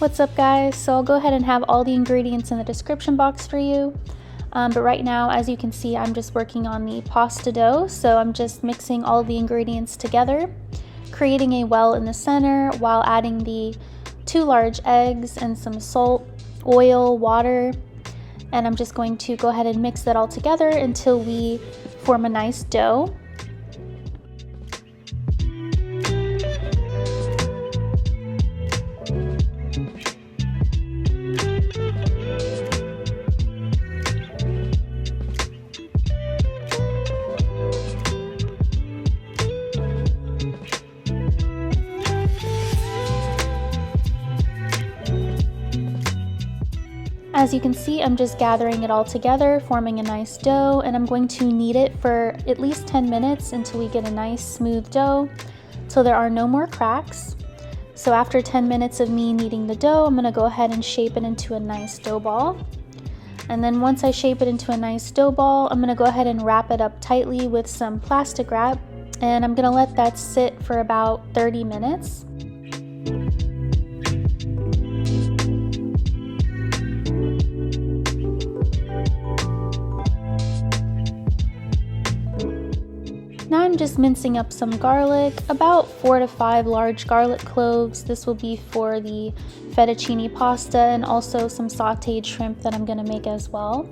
What's up guys? So I'll go ahead and have all the ingredients in the description box for you. But right now, as you can see, I'm just working on the pasta dough. So I'm just mixing all the ingredients together, creating a well in the center while adding the 2 large eggs and some salt, oil, water. And I'm just going to go ahead and mix that all together until we form a nice dough. As you can see, I'm just gathering it all together, forming a nice dough, and I'm going to knead it for at least 10 minutes until we get a nice smooth dough, so there are no more cracks. So after 10 minutes of me kneading the dough, I'm going to go ahead and shape it into a nice dough ball. And then once I shape it into a nice dough ball, I'm going to go ahead and wrap it up tightly with some plastic wrap, and I'm going to let that sit for about 30 minutes. Now I'm just mincing up some garlic, about 4 to 5 large garlic cloves. This will be for the fettuccine pasta, and also some sautéed shrimp that I'm going to make as well.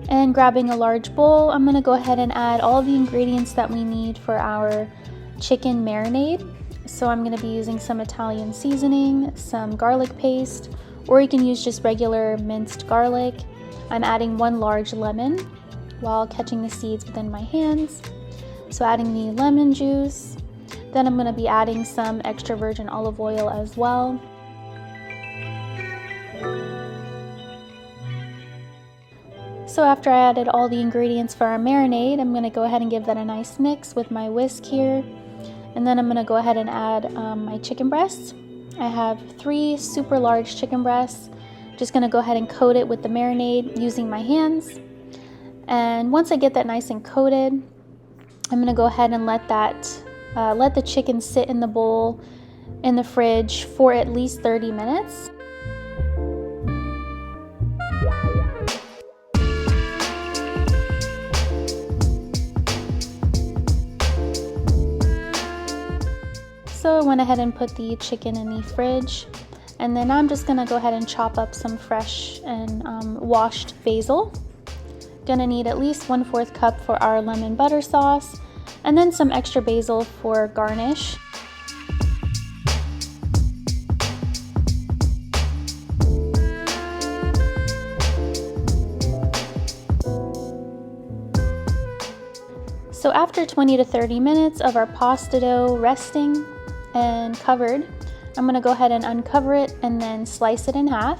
And grabbing a large bowl, I'm going to go ahead and add all the ingredients that we need for our chicken marinade. So I'm going to be using some Italian seasoning, some garlic paste, or you can use just regular minced garlic. I'm adding 1 large lemon while catching the seeds within my hands. So adding the lemon juice. Then I'm going to be adding some extra virgin olive oil as well. So after I added all the ingredients for our marinade, I'm going to go ahead and give that a nice mix with my whisk here. And then I'm going to go ahead and add my chicken breasts. I have 3 super large chicken breasts. Just going to go ahead and coat it with the marinade using my hands. And once I get that nice and coated, I'm going to go ahead and let the chicken sit in the bowl in the fridge for at least 30 minutes. So I went ahead and put the chicken in the fridge, and then I'm just gonna go ahead and chop up some fresh and washed basil. Gonna need at least 1/4 cup for our lemon butter sauce, and then some extra basil for garnish. So after 20 to 30 minutes of our pasta dough resting and covered, I'm going to go ahead and uncover it and then slice it in half.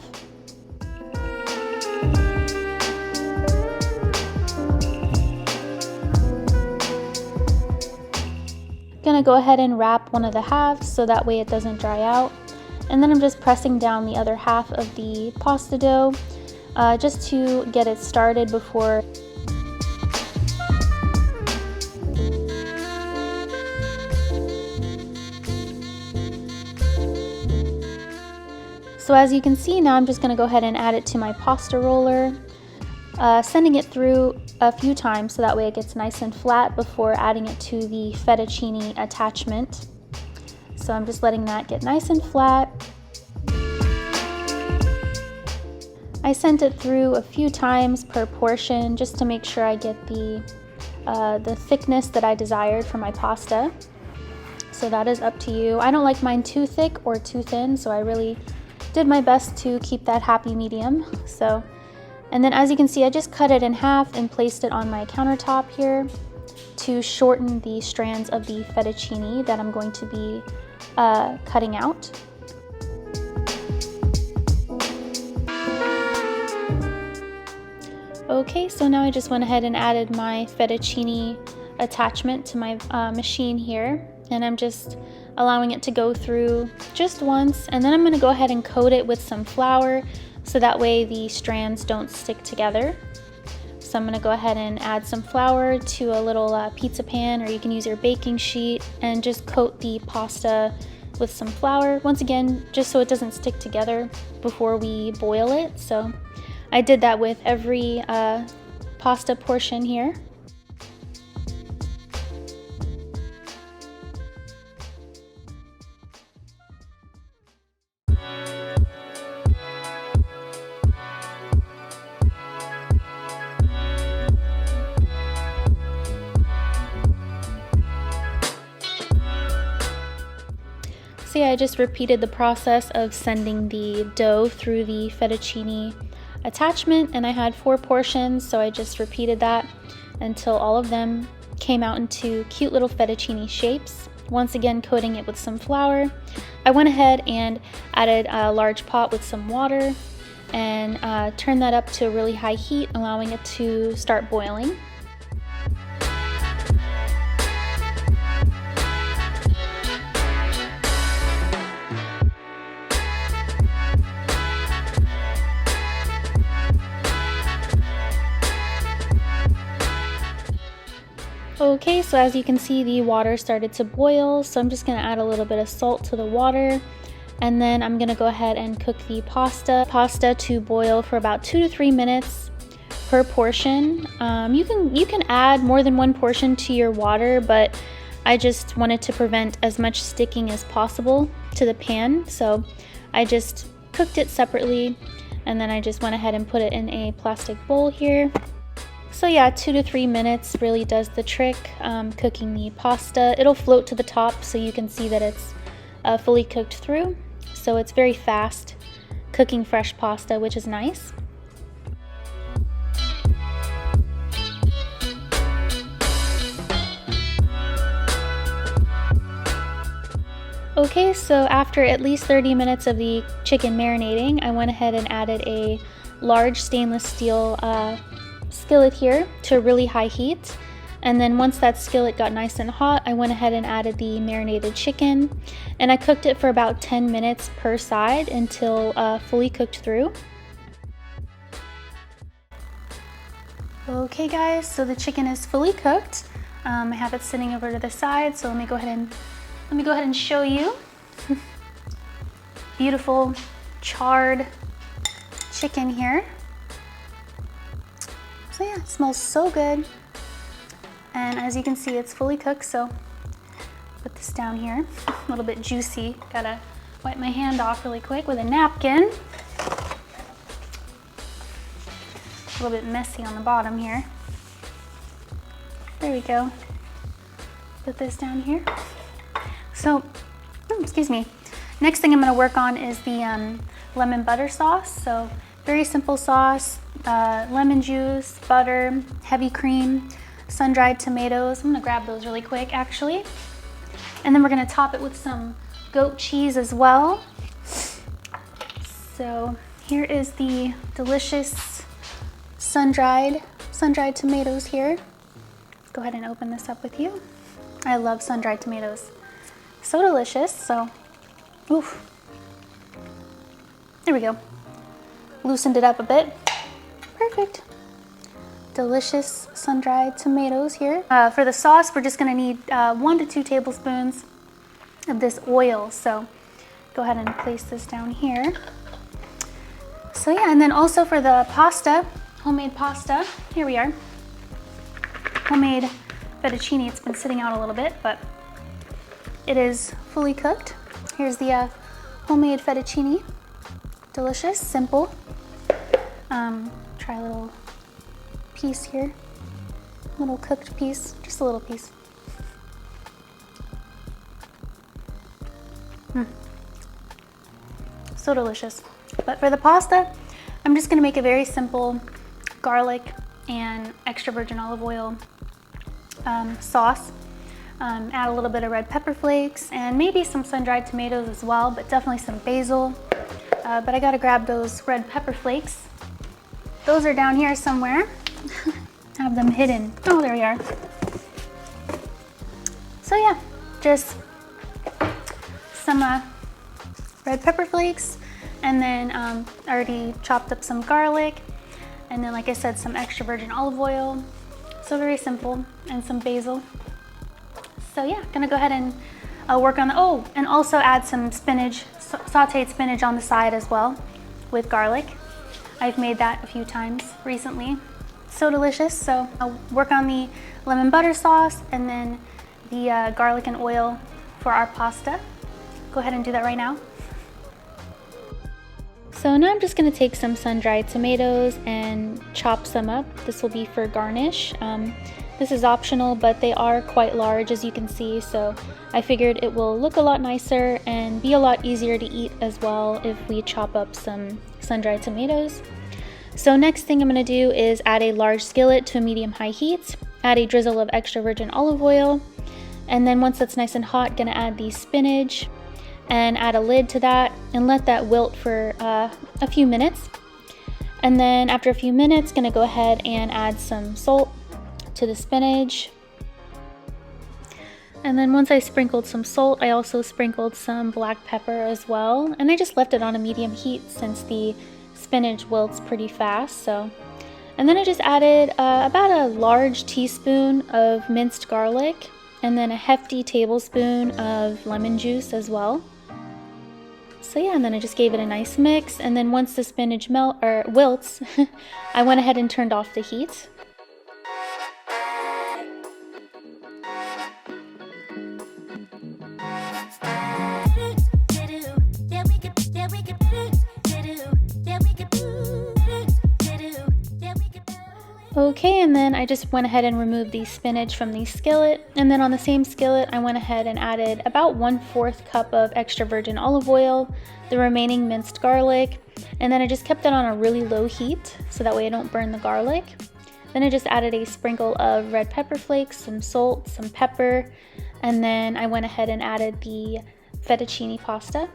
Gonna go ahead and wrap one of the halves so that way it doesn't dry out. And then I'm just pressing down the other half of the pasta dough just to get it started before. So as you can see, now I'm just going to go ahead and add it to my pasta roller, sending it through a few times so that way it gets nice and flat before adding it to the fettuccine attachment. So I'm just letting that get nice and flat. I sent it through a few times per portion just to make sure I get the thickness that I desired for my pasta. So that is up to you. I don't like mine too thick or too thin, so I really did my best to keep that happy medium. And then as you can see, I just cut it in half and placed it on my countertop here to shorten the strands of the fettuccine that I'm going to be cutting out. Okay, so now I just went ahead and added my fettuccine attachment to my machine here, and I'm just allowing it to go through just once, and then I'm going to go ahead and coat it with some flour so that way the strands don't stick together. So I'm gonna go ahead and add some flour to a little pizza pan, or you can use your baking sheet, and just coat the pasta with some flour. Once again, just so it doesn't stick together before we boil it. So I did that with every pasta portion here. So yeah, I just repeated the process of sending the dough through the fettuccine attachment, and I had 4 portions, so I just repeated that until all of them came out into cute little fettuccine shapes. Once again, coating it with some flour. I went ahead and added a large pot with some water and turned that up to a really high heat, allowing it to start boiling. Okay, so as you can see, the water started to boil, so I'm just gonna add a little bit of salt to the water, and then I'm gonna go ahead and cook the pasta to boil for about 2 to 3 minutes per portion. You can add more than 1 portion to your water, but I just wanted to prevent as much sticking as possible to the pan, so I just cooked it separately, and then I just went ahead and put it in a plastic bowl here. So yeah, 2 to 3 minutes really does the trick, cooking the pasta. It'll float to the top so you can see that it's fully cooked through. So it's very fast cooking fresh pasta, which is nice. Okay, so after at least 30 minutes of the chicken marinating, I went ahead and added a large stainless steel skillet here to a really high heat, and then once that skillet got nice and hot, I went ahead and added the marinated chicken, and I cooked it for about 10 minutes per side until fully cooked through. Okay guys, so the chicken is fully cooked. I have it sitting over to the side, so let me go ahead and show you. Beautiful charred chicken here. So yeah, it smells so good. And as you can see, it's fully cooked, so put this down here. A little bit juicy. Gotta wipe my hand off really quick with a napkin. A little bit messy on the bottom here. There we go. Put this down here. So, excuse me. Next thing I'm gonna work on is the lemon butter sauce. So very simple sauce, lemon juice, butter, heavy cream, sun-dried tomatoes. I'm gonna grab those really quick actually. And then we're gonna top it with some goat cheese as well. So here is the delicious sun-dried tomatoes here. Go ahead and open this up with you. I love sun-dried tomatoes. So delicious, so, oof. There we go. Loosened it up a bit. Perfect. Delicious sun-dried tomatoes here. For the sauce, we're just gonna need 1 to 2 tablespoons of this oil. So go ahead and place this down here. So yeah, and then also for the pasta, homemade pasta, here we are. Homemade fettuccine, it's been sitting out a little bit, but it is fully cooked. Here's the homemade fettuccine. Delicious, simple. Try a little piece here. Little cooked piece, just a little piece. So delicious. But for the pasta, I'm just gonna make a very simple garlic and extra virgin olive oil sauce. Add a little bit of red pepper flakes and maybe some sun-dried tomatoes as well, but definitely some basil. But I gotta grab those red pepper flakes. Those are down here somewhere. Have them hidden. Oh, there we are. So yeah, just some red pepper flakes, and then already chopped up some garlic, And then, like I said, some extra virgin olive oil. So very simple, and some basil. So yeah, gonna go ahead and work on the, oh, and also add some spinach, sauteed spinach on the side as well with garlic. I've made that a few times recently. So delicious. So I'll work on the lemon butter sauce and then the garlic and oil for our pasta. Go ahead and do that right now. So now I'm just going to take some sun-dried tomatoes and chop some up. This will be for garnish. This is optional, but they are quite large, as you can see, so I figured it will look a lot nicer and be a lot easier to eat as well if we chop up some sun-dried tomatoes. So next thing I'm going to do is add a large skillet to a medium-high heat, add a drizzle of extra virgin olive oil, and then once that's nice and hot, going to add the spinach and add a lid to that and let that wilt for a few minutes. And then after a few minutes, going to go ahead and add some salt to the spinach. And then once I sprinkled some salt, I also sprinkled some black pepper as well. And I just left it on a medium heat since the spinach wilts pretty fast. And then I just added about a large teaspoon of minced garlic and then a hefty tablespoon of lemon juice as well. So yeah, and then I just gave it a nice mix. And then once the spinach wilts, I went ahead and turned off the heat. Okay, and then I just went ahead and removed the spinach from the skillet, and then on the same skillet I went ahead and added about 1/4 cup of extra virgin olive oil, the remaining minced garlic, and then I just kept it on a really low heat so that way I don't burn the garlic. Then I just added a sprinkle of red pepper flakes, some salt, some pepper, and then I went ahead and added the fettuccine pasta.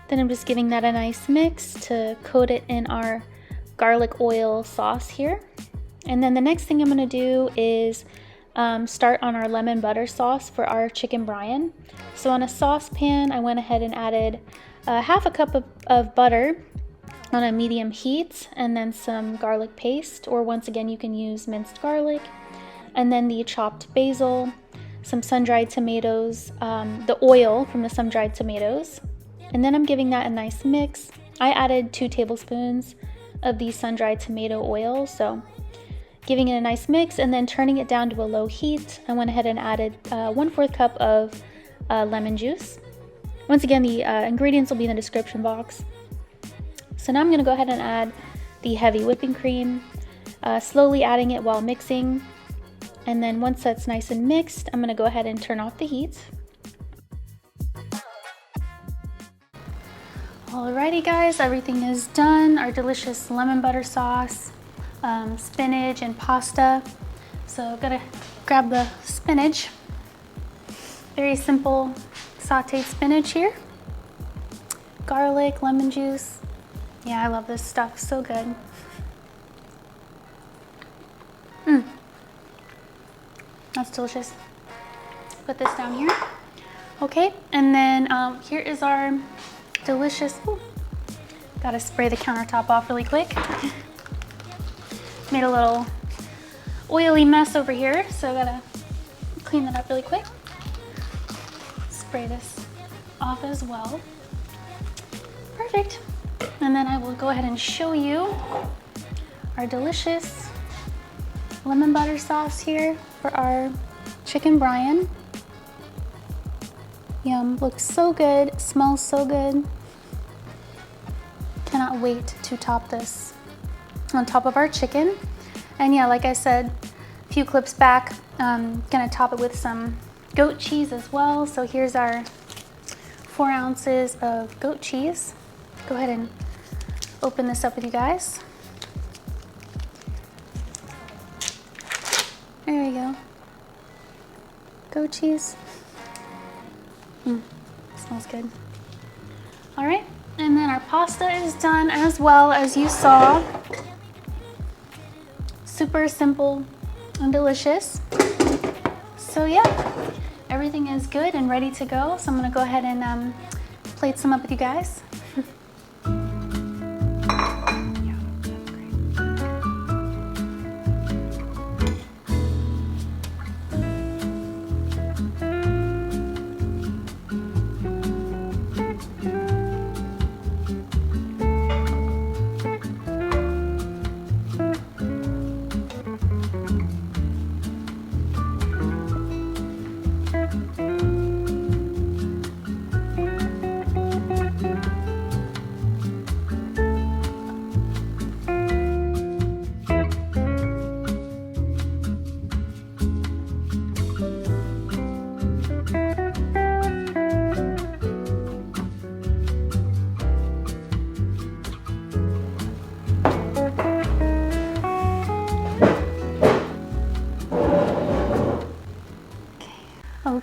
Then I'm just giving that a nice mix to coat it in our garlic oil sauce here. And then the next thing I'm going to do is start on our lemon butter sauce for our chicken Bryan. So on a saucepan, I went ahead and added 1/2 cup of butter on a medium heat, and then some garlic paste, or once again you can use minced garlic, and then the chopped basil, some sun-dried tomatoes, the oil from the sun-dried tomatoes, and then I'm giving that a nice mix. I added 2 tablespoons of the sun-dried tomato oil, so giving it a nice mix and then turning it down to a low heat. I went ahead and added 1/4 cup of lemon juice. Once again, the ingredients will be in the description box. So now I'm going to go ahead and add the heavy whipping cream, slowly adding it while mixing, and then once that's nice and mixed, I'm going to go ahead and turn off the heat. Alrighty guys, everything is done. Our delicious lemon butter sauce, spinach and pasta. So I'm gonna grab the spinach. Very simple sauteed spinach here. Garlic, lemon juice. Yeah, I love this stuff, so good. That's delicious. Put this down here. Okay, and then here is our delicious, gotta spray the countertop off really quick. Made a little oily mess over here, so I gotta clean that up really quick. Spray this off as well. Perfect. And then I will go ahead and show you our delicious lemon butter sauce here for our chicken Bryan. Yum, looks so good, smells so good. Cannot wait to top this on top of our chicken. And yeah, like I said a few clips back, gonna top it with some goat cheese as well. So here's our 4 ounces of goat cheese. Go ahead and open this up with you guys. There we go. Goat cheese. Smells good. All right, and then our pasta is done as well, as you saw. Super simple and delicious. So yeah, everything is good and ready to go. So I'm gonna go ahead and plate some up with you guys.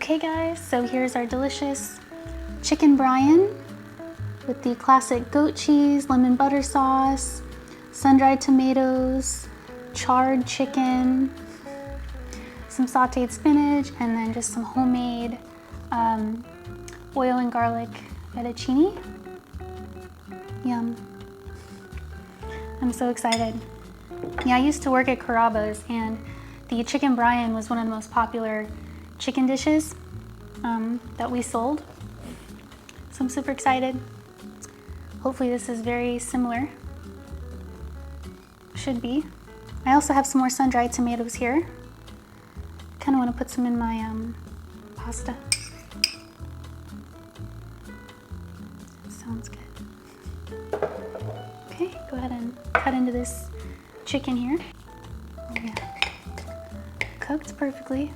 Okay guys, so here's our delicious chicken Bryan with the classic goat cheese, lemon butter sauce, sun-dried tomatoes, charred chicken, some sautéed spinach, and then just some homemade oil and garlic fettuccine. Yum. I'm so excited. Yeah, I used to work at Carrabba's, and the chicken Bryan was one of the most popular chicken dishes that we sold. So I'm super excited. Hopefully this is very similar. Should be. I also have some more sun-dried tomatoes here. Kind of want to put some in my pasta. Sounds good. Okay, go ahead and cut into this chicken here. Oh, yeah. Cooked perfectly.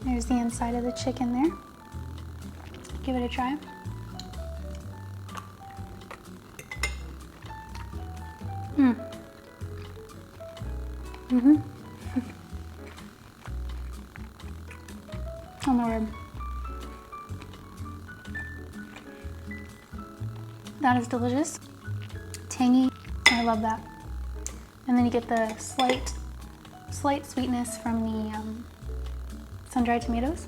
There's the inside of the chicken there. Give it a try. Oh my word. That is delicious. Tangy. I love that. And then you get the slight sweetness from the sun-dried tomatoes.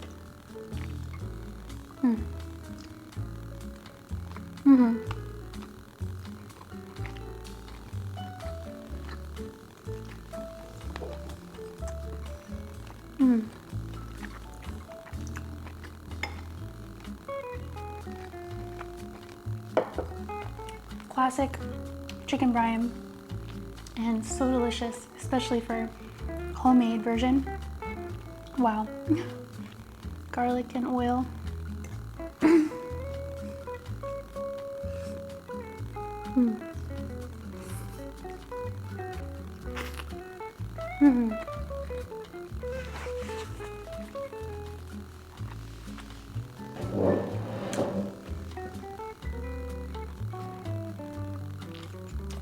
Classic chicken Bryan, and so delicious, especially for homemade version. Wow. Garlic and oil.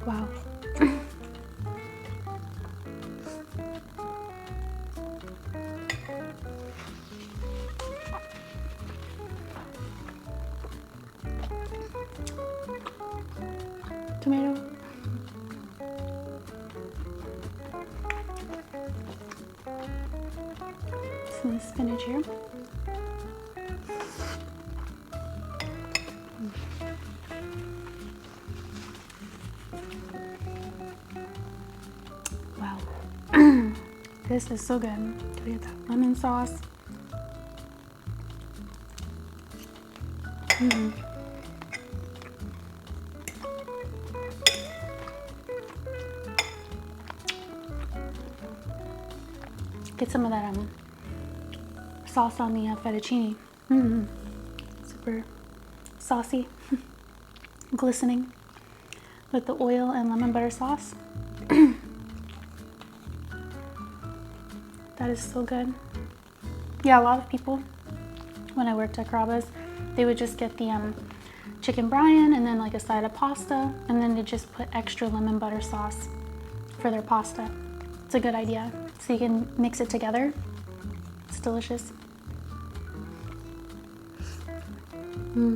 Wow. Tomato. Some spinach here. Wow. This is so good. Gotta get that lemon sauce. Get some of that sauce on the fettuccine. Super saucy, glistening with the oil and lemon butter sauce. That is so good. Yeah, a lot of people, when I worked at Carrabba's, they would just get the chicken Bryan and then like a side of pasta, and then they just put extra lemon butter sauce for their pasta. It's a good idea. So you can mix it together. It's delicious. Put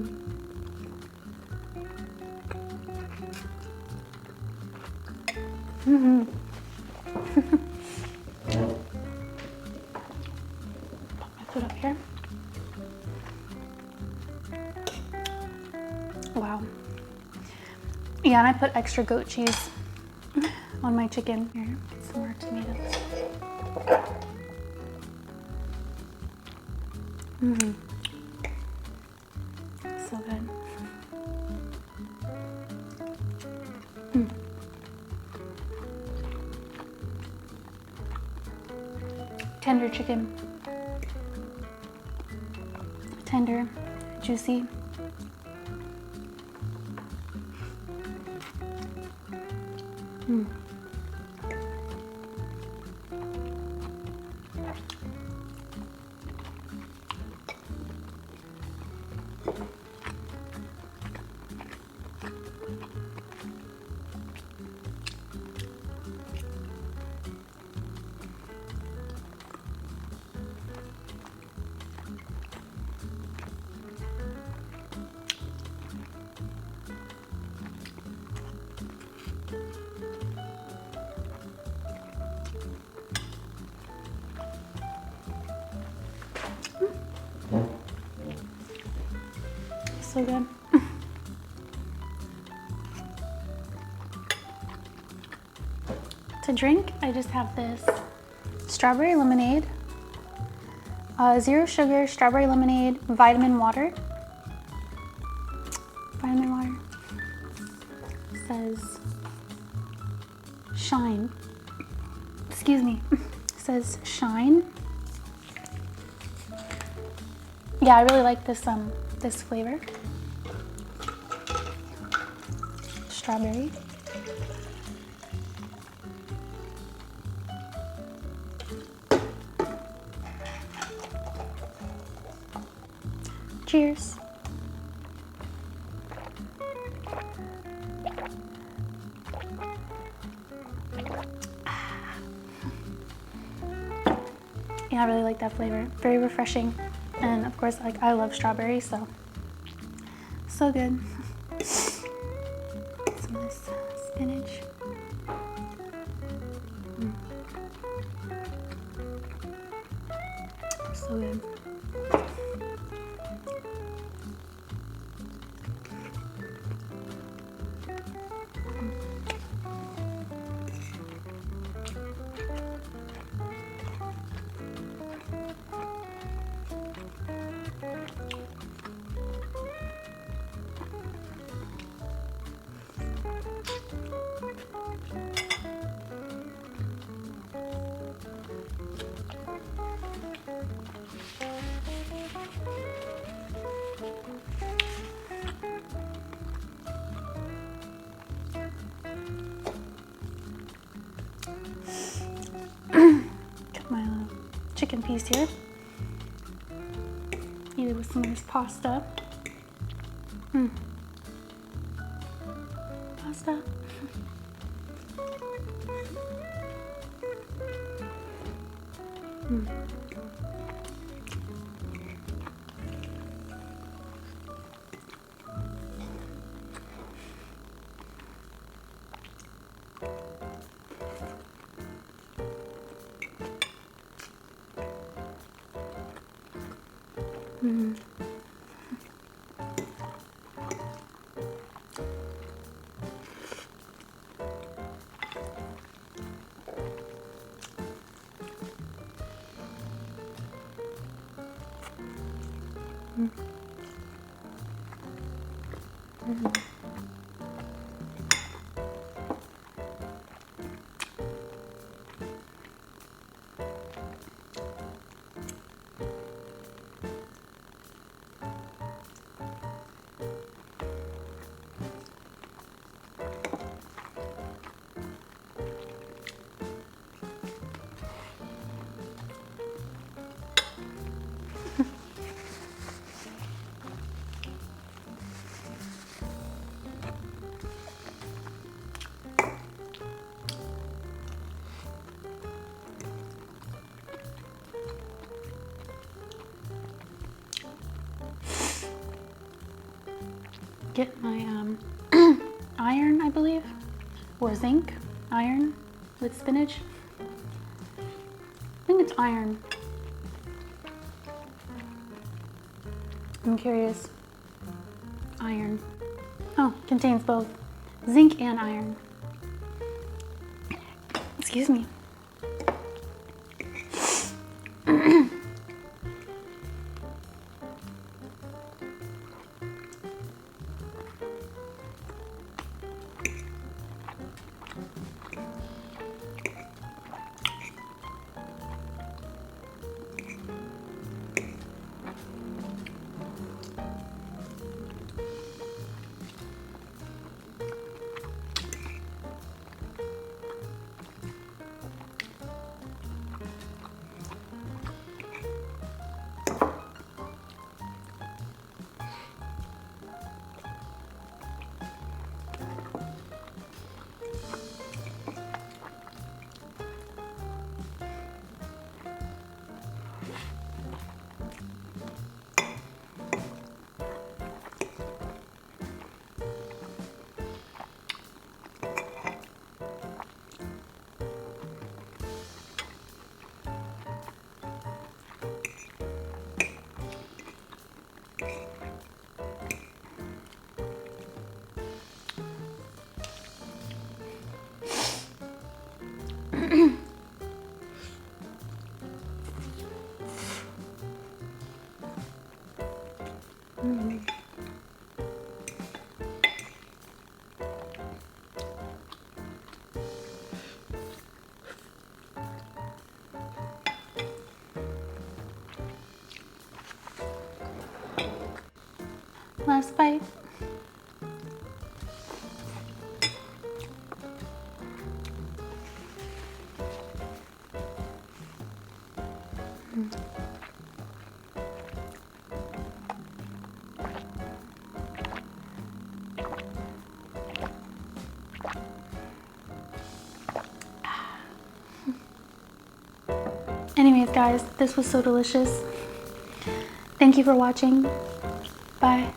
my foot up here. Wow. Yeah, and I put extra goat cheese on my chicken. Here, get some more tomatoes. So good. Tender chicken. Tender, juicy. So good. To drink, I just have this strawberry lemonade, 0 sugar strawberry lemonade, vitamin water. Vitamin water. It says shine. Excuse me. It says shine. Yeah, I really like this this flavor. Strawberry. Cheers. Yeah, I really like that flavor. Very refreshing. And of course, like, I love strawberries, so good. Some of this spinach. So good. Got my chicken piece here. Eat it with some of this pasta. Pasta. Get my iron, I believe, or zinc iron with spinach. I think it's iron. I'm curious. Iron. Oh, contains both zinc and iron. Excuse me. Last bite. Anyways, guys, this was so delicious. Thank you for watching. Bye.